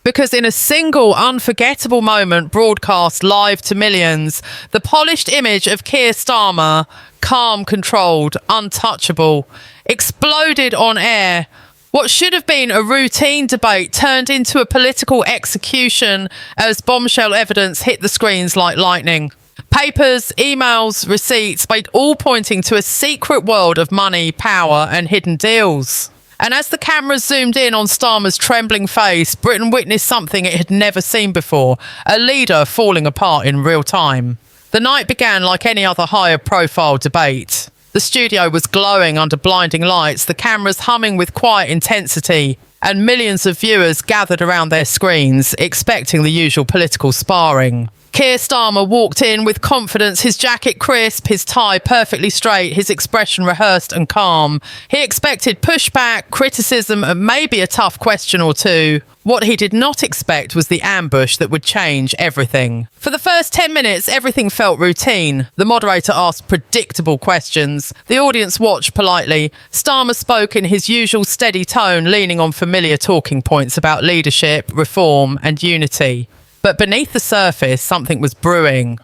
Because in a single unforgettable moment broadcast live to millions, the polished image of Keir Starmer, calm, controlled, untouchable, exploded on air. What should have been a routine debate turned into a political execution as bombshell evidence hit the screens like lightning. Papers, emails, receipts, all pointing to a secret world of money, power and hidden deals. And as the cameras zoomed in on Starmer's trembling face, Britain witnessed something it had never seen before, a leader falling apart in real time. The night began like any other higher profile debate. The studio was glowing under blinding lights, the cameras humming with quiet intensity, and millions of viewers gathered around their screens, expecting the usual political sparring. Keir Starmer walked in with confidence, his jacket crisp, his tie perfectly straight, his expression rehearsed and calm. He expected pushback, criticism, and maybe a tough question or two. What he did not expect was the ambush that would change everything. For the first 10 minutes, everything felt routine. The moderator asked predictable questions. The audience watched politely. Starmer spoke in his usual steady tone, leaning on familiar talking points about leadership, reform, and unity. But beneath the surface, something was brewing.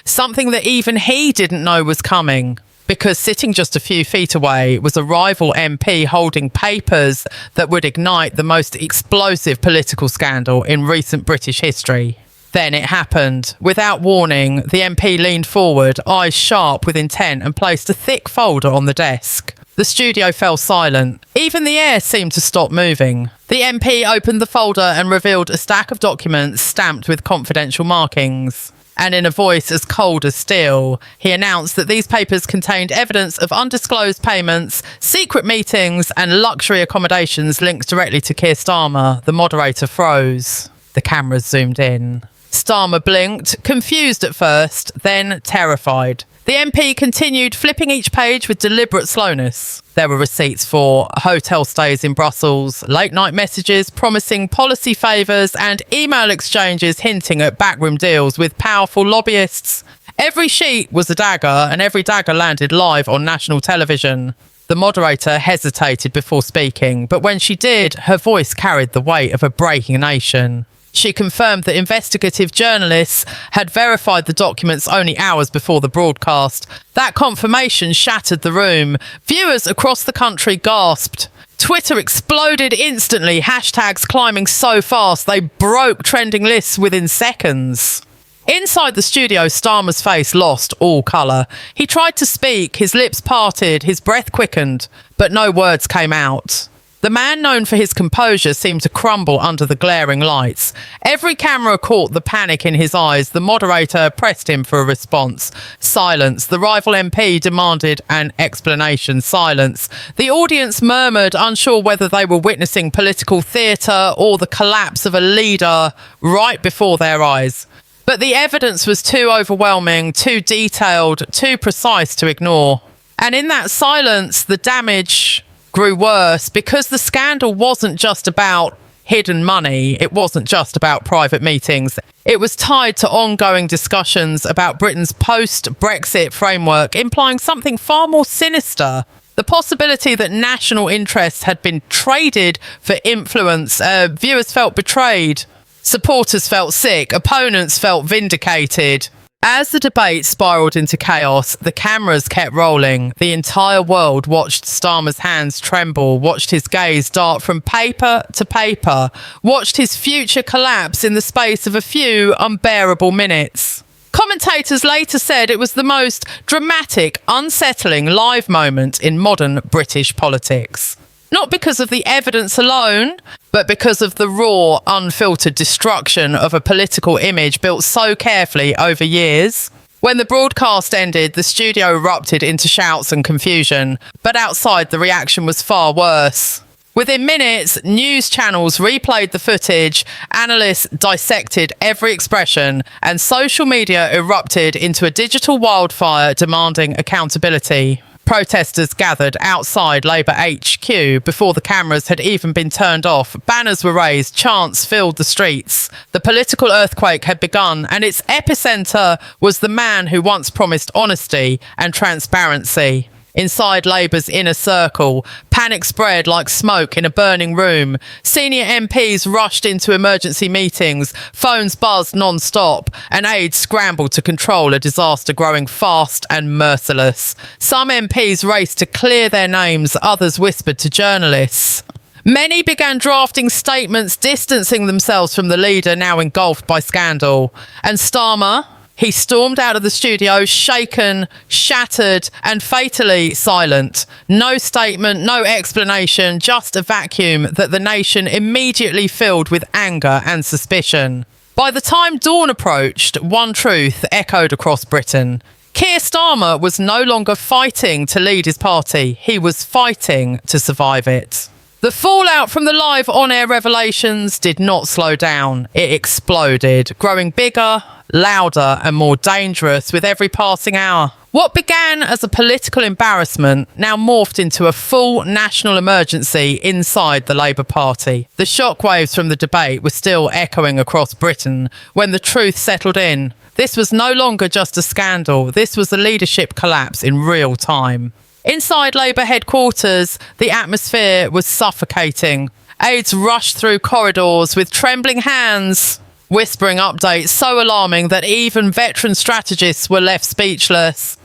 Something that even he didn't know was coming. Because sitting just a few feet away was a rival MP holding papers that would ignite the most explosive political scandal in recent British history. Then it happened. Without warning, the MP leaned forward, eyes sharp with intent, and placed a thick folder on the desk. The studio fell silent. Even the air seemed to stop moving. The MP opened the folder and revealed a stack of documents stamped with confidential markings. And in a voice as cold as steel, he announced that these papers contained evidence of undisclosed payments, secret meetings, and luxury accommodations linked directly to Keir Starmer. The moderator froze. The cameras zoomed in. Starmer blinked, confused at first, then terrified. The MP continued, flipping each page with deliberate slowness. There were receipts for hotel stays in Brussels, late-night messages promising policy favours, and email exchanges hinting at backroom deals with powerful lobbyists. Every sheet was a dagger, and every dagger landed live on national television. The moderator hesitated before speaking, but when she did, her voice carried the weight of a breaking nation. She confirmed that investigative journalists had verified the documents only hours before the broadcast. That confirmation shattered the room. Viewers across the country gasped. Twitter exploded instantly, hashtags climbing so fast they broke trending lists within seconds. Inside the studio, Starmer's face lost all colour. He tried to speak, his lips parted, his breath quickened, but no words came out. The man known for his composure seemed to crumble under the glaring lights. Every camera caught the panic in his eyes. The moderator pressed him for a response. Silence. The rival MP demanded an explanation. Silence. The audience murmured, unsure whether they were witnessing political theatre or the collapse of a leader right before their eyes. But the evidence was too overwhelming, too detailed, too precise to ignore. And in that silence, the damage grew worse because the scandal wasn't just about hidden money. It wasn't just about private meetings. It was tied to ongoing discussions about Britain's post-Brexit framework, implying something far more sinister. The possibility that national interests had been traded for influence. Viewers felt betrayed. Supporters felt sick. Opponents felt vindicated. As the debate spiraled into chaos, the cameras kept rolling. The entire world watched Starmer's hands tremble, watched his gaze dart from paper to paper, watched his future collapse in the space of a few unbearable minutes. Commentators later said it was the most dramatic, unsettling live moment in modern British politics. Not because of the evidence alone, but because of the raw, unfiltered destruction of a political image built so carefully over years. When the broadcast ended, the studio erupted into shouts and confusion, but outside the reaction was far worse. Within minutes, news channels replayed the footage, analysts dissected every expression, and social media erupted into a digital wildfire demanding accountability. Protesters gathered outside Labour HQ before the cameras had even been turned off. Banners were raised, chants filled the streets. The political earthquake had begun, and its epicentre was the man who once promised honesty and transparency. Inside Labour's inner circle, panic spread like smoke in a burning room. Senior MPs rushed into emergency meetings, phones buzzed non-stop, and aides scrambled to control a disaster growing fast and merciless. Some MPs raced to clear their names, others whispered to journalists. Many began drafting statements distancing themselves from the leader now engulfed by scandal. And Starmer, he stormed out of the studio, shaken, shattered, and fatally silent. No statement, no explanation, just a vacuum that the nation immediately filled with anger and suspicion. By the time dawn approached, one truth echoed across Britain. Keir Starmer was no longer fighting to lead his party. He was fighting to survive it. The fallout from the live on-air revelations did not slow down. It exploded, growing bigger, louder and more dangerous with every passing hour. What began as a political embarrassment now morphed into a full national emergency inside the Labour Party. The shockwaves from the debate were still echoing across Britain when the truth settled in. This was no longer just a scandal. This was a leadership collapse in real time. Inside Labour headquarters, the atmosphere was suffocating. Aides rushed through corridors with trembling hands, whispering updates so alarming that even veteran strategists were left speechless.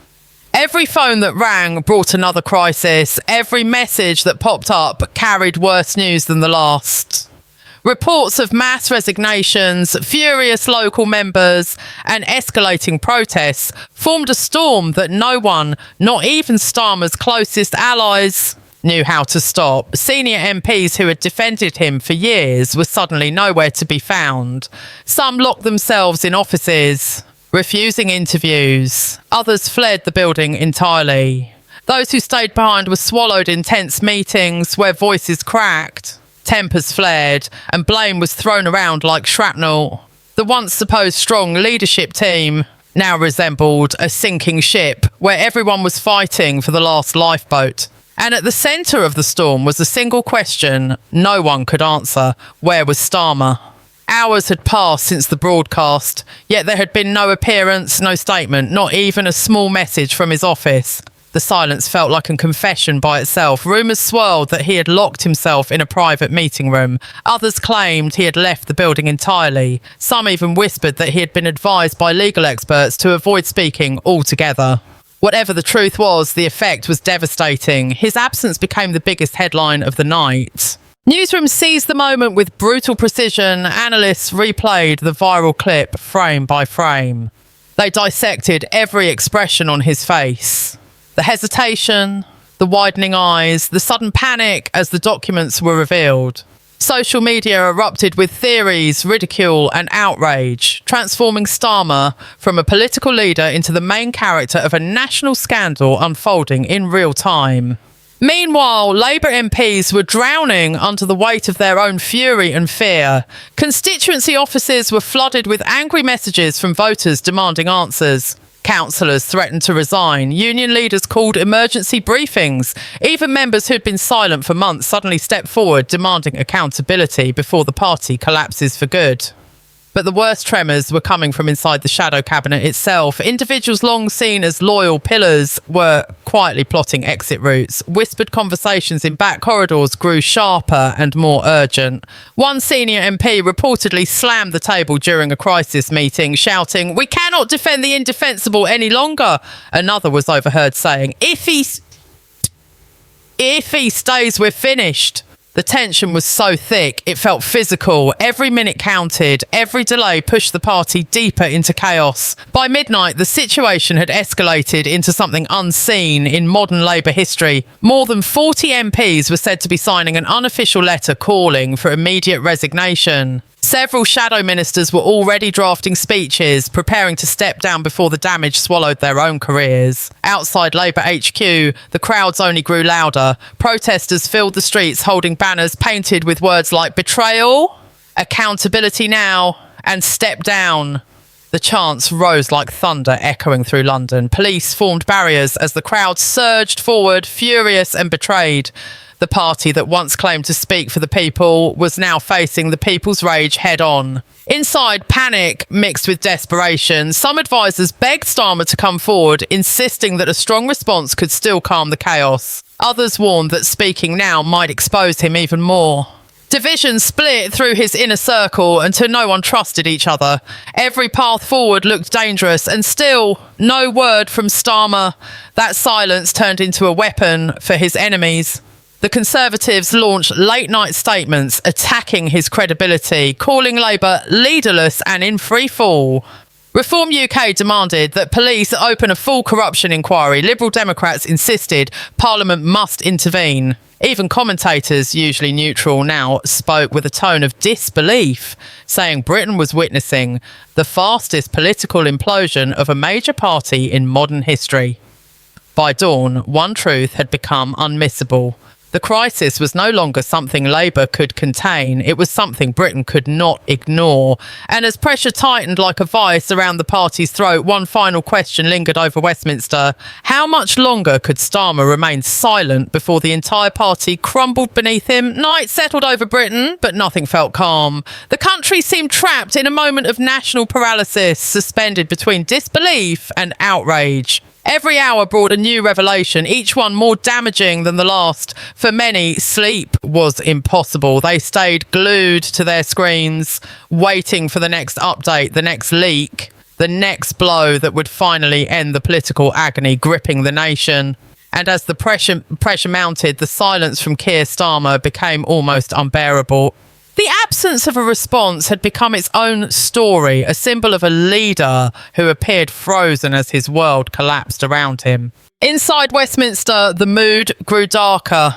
Every phone that rang brought another crisis. Every message that popped up carried worse news than the last. Reports of mass resignations, furious local members, and escalating protests formed a storm that no one, not even Starmer's closest allies, knew how to stop. Senior MPs who had defended him for years were suddenly nowhere to be found. Some locked themselves in offices, refusing interviews. Others fled the building entirely. Those who stayed behind were swallowed in tense meetings where voices cracked. Tempers flared, and blame was thrown around like shrapnel. The once supposed strong leadership team now resembled a sinking ship where everyone was fighting for the last lifeboat. And at the centre of the storm was a single question no one could answer. Where was Starmer? Hours had passed since the broadcast, yet there had been no appearance, no statement, not even a small message from his office. The silence felt like a confession by itself. Rumours swirled that he had locked himself in a private meeting room. Others claimed he had left the building entirely. Some even whispered that he had been advised by legal experts to avoid speaking altogether. Whatever the truth was, the effect was devastating. His absence became the biggest headline of the night. Newsrooms seized the moment with brutal precision. Analysts replayed the viral clip frame by frame. They dissected every expression on his face. The hesitation, the widening eyes, the sudden panic as the documents were revealed. Social media erupted with theories, ridicule and outrage, transforming Starmer from a political leader into the main character of a national scandal unfolding in real time. Meanwhile, Labour MPs were drowning under the weight of their own fury and fear. Constituency offices were flooded with angry messages from voters demanding answers. Councillors threatened to resign. Union leaders called emergency briefings. Even members who'd been silent for months suddenly stepped forward, demanding accountability before the party collapses for good. But the worst tremors were coming from inside the shadow cabinet itself. Individuals long seen as loyal pillars were quietly plotting exit routes. Whispered conversations in back corridors grew sharper and more urgent. One senior MP reportedly slammed the table during a crisis meeting, shouting, "We cannot defend the indefensible any longer." Another was overheard saying, If he stays, we're finished." The tension was so thick, it felt physical. Every minute counted. Every delay pushed the party deeper into chaos. By midnight, the situation had escalated into something unseen in modern Labour history. More than 40 MPs were said to be signing an unofficial letter calling for immediate resignation. Several shadow ministers were already drafting speeches, preparing to step down before the damage swallowed their own careers. Outside Labour HQ, the crowds only grew louder. Protesters filled the streets holding banners painted with words like betrayal, accountability now, and step down. The chants rose like thunder echoing through London. Police formed barriers as the crowd surged forward, furious and betrayed. The party that once claimed to speak for the people was now facing the people's rage head on. Inside, panic mixed with desperation. Some advisors begged Starmer to come forward, insisting that a strong response could still calm the chaos. Others warned that speaking now might expose him even more. Division split through his inner circle until no one trusted each other. Every path forward looked dangerous, and still no word from Starmer. That silence turned into a weapon for his enemies. The Conservatives launched late-night statements attacking his credibility, calling Labour leaderless and in free fall. Reform UK demanded that police open a full corruption inquiry. Liberal Democrats insisted Parliament must intervene. Even commentators, usually neutral now, spoke with a tone of disbelief, saying Britain was witnessing the fastest political implosion of a major party in modern history. By dawn, one truth had become unmissable. The crisis was no longer something Labour could contain, it was something Britain could not ignore. And as pressure tightened like a vice around the party's throat, one final question lingered over Westminster. How much longer could Starmer remain silent before the entire party crumbled beneath him? Night settled over Britain, but nothing felt calm. The country seemed trapped in a moment of national paralysis, suspended between disbelief and outrage. Every hour brought a new revelation, each one more damaging than the last. For many, sleep was impossible. They stayed glued to their screens, waiting for the next update, the next leak, the next blow that would finally end the political agony gripping the nation. And as the pressure mounted, the silence from Keir Starmer became almost unbearable. The absence of a response had become its own story, a symbol of a leader who appeared frozen as his world collapsed around him. Inside Westminster, the mood grew darker.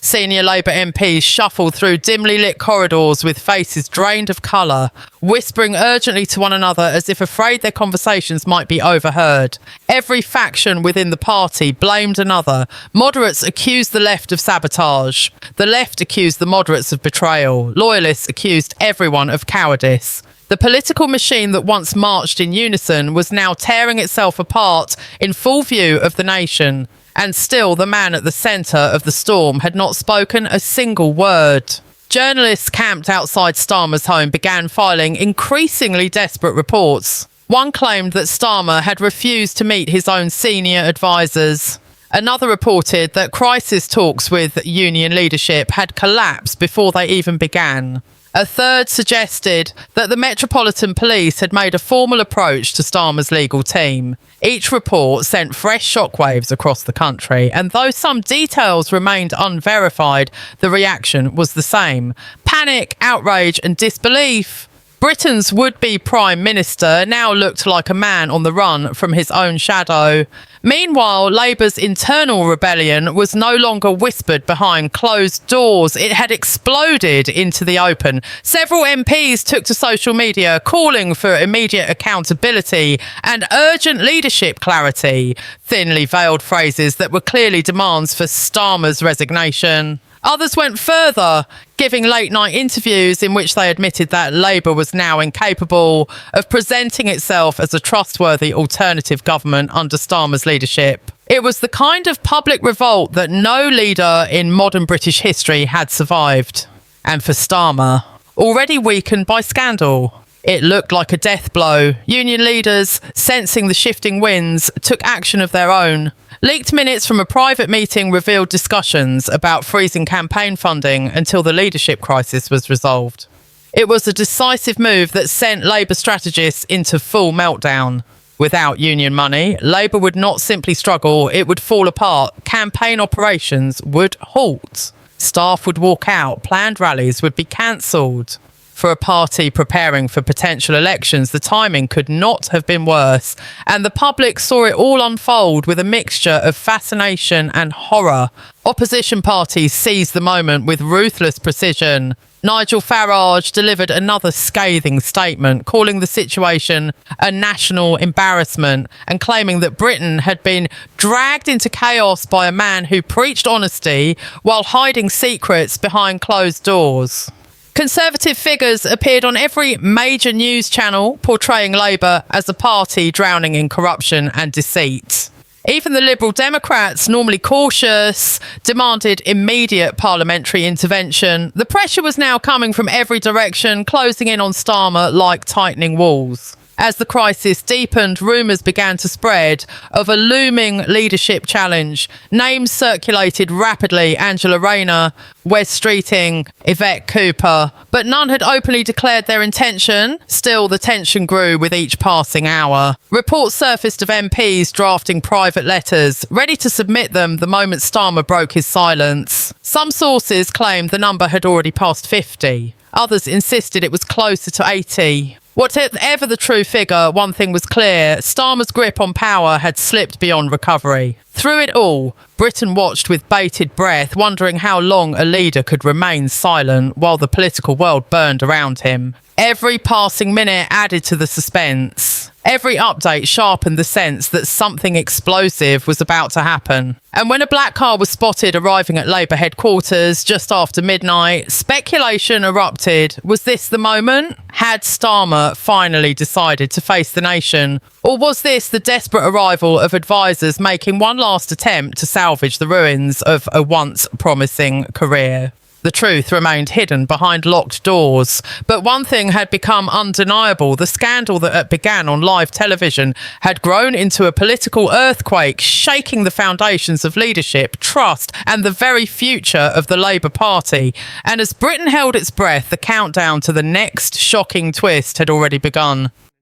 Senior Labour MPs shuffled through dimly lit corridors with faces drained of colour, whispering urgently to one another as if afraid their conversations might be overheard. Every faction within the party blamed another. Moderates accused the left of sabotage. The left accused the moderates of betrayal. Loyalists accused everyone of cowardice. The political machine that once marched in unison was now tearing itself apart in full view of the nation. And still, the man at the centre of the storm had not spoken a single word. Journalists camped outside Starmer's home began filing increasingly desperate reports. One claimed that Starmer had refused to meet his own senior advisors. Another reported that crisis talks with union leadership had collapsed before they even began. A third suggested that the Metropolitan Police had made a formal approach to Starmer's legal team. Each report sent fresh shockwaves across the country, and though some details remained unverified, the reaction was the same. Panic, outrage and disbelief. Britain's would-be Prime Minister now looked like a man on the run from his own shadow. Meanwhile, Labour's internal rebellion was no longer whispered behind closed doors. It had exploded into the open. Several MPs took to social media calling for immediate accountability and urgent leadership clarity, thinly veiled phrases that were clearly demands for Starmer's resignation. Others went further, giving late-night interviews in which they admitted that Labour was now incapable of presenting itself as a trustworthy alternative government under Starmer's leadership. It was the kind of public revolt that no leader in modern British history had survived. And for Starmer, already weakened by scandal, it looked like a death blow. Union leaders, sensing the shifting winds, took action of their own. Leaked minutes from a private meeting revealed discussions about freezing campaign funding until the leadership crisis was resolved. It was a decisive move that sent Labour strategists into full meltdown. Without union money, Labour would not simply struggle, it would fall apart. Campaign operations would halt. Staff would walk out, planned rallies would be cancelled. For a party preparing for potential elections, the timing could not have been worse, and the public saw it all unfold with a mixture of fascination and horror. Opposition parties seized the moment with ruthless precision. Nigel Farage delivered another scathing statement, calling the situation a national embarrassment and claiming that Britain had been dragged into chaos by a man who preached honesty while hiding secrets behind closed doors. Conservative figures appeared on every major news channel, portraying Labour as a party drowning in corruption and deceit. Even the Liberal Democrats, normally cautious, demanded immediate parliamentary intervention. The pressure was now coming from every direction, closing in on Starmer like tightening walls. As the crisis deepened, rumours began to spread of a looming leadership challenge. Names circulated rapidly: Angela Rayner, Wes Streeting, Yvette Cooper, but none had openly declared their intention. Still, the tension grew with each passing hour. Reports surfaced of MPs drafting private letters, ready to submit them the moment Starmer broke his silence. Some sources claimed the number had already passed 50. Others insisted it was closer to 80. Whatever the true figure, one thing was clear: Starmer's grip on power had slipped beyond recovery. Through it all, Britain watched with bated breath, wondering how long a leader could remain silent while the political world burned around him. Every passing minute added to the suspense. Every update sharpened the sense that something explosive was about to happen. And when a black car was spotted arriving at Labour headquarters just after midnight, speculation erupted. Was this the moment? Had Starmer finally decided to face the nation? Or was this the desperate arrival of advisers making one last attempt to salvage the ruins of a once promising career? The truth remained hidden behind locked doors. But one thing had become undeniable: the scandal that began on live television had grown into a political earthquake, shaking the foundations of leadership, trust, and the very future of the Labour Party. And as Britain held its breath, the countdown to the next shocking twist had already begun.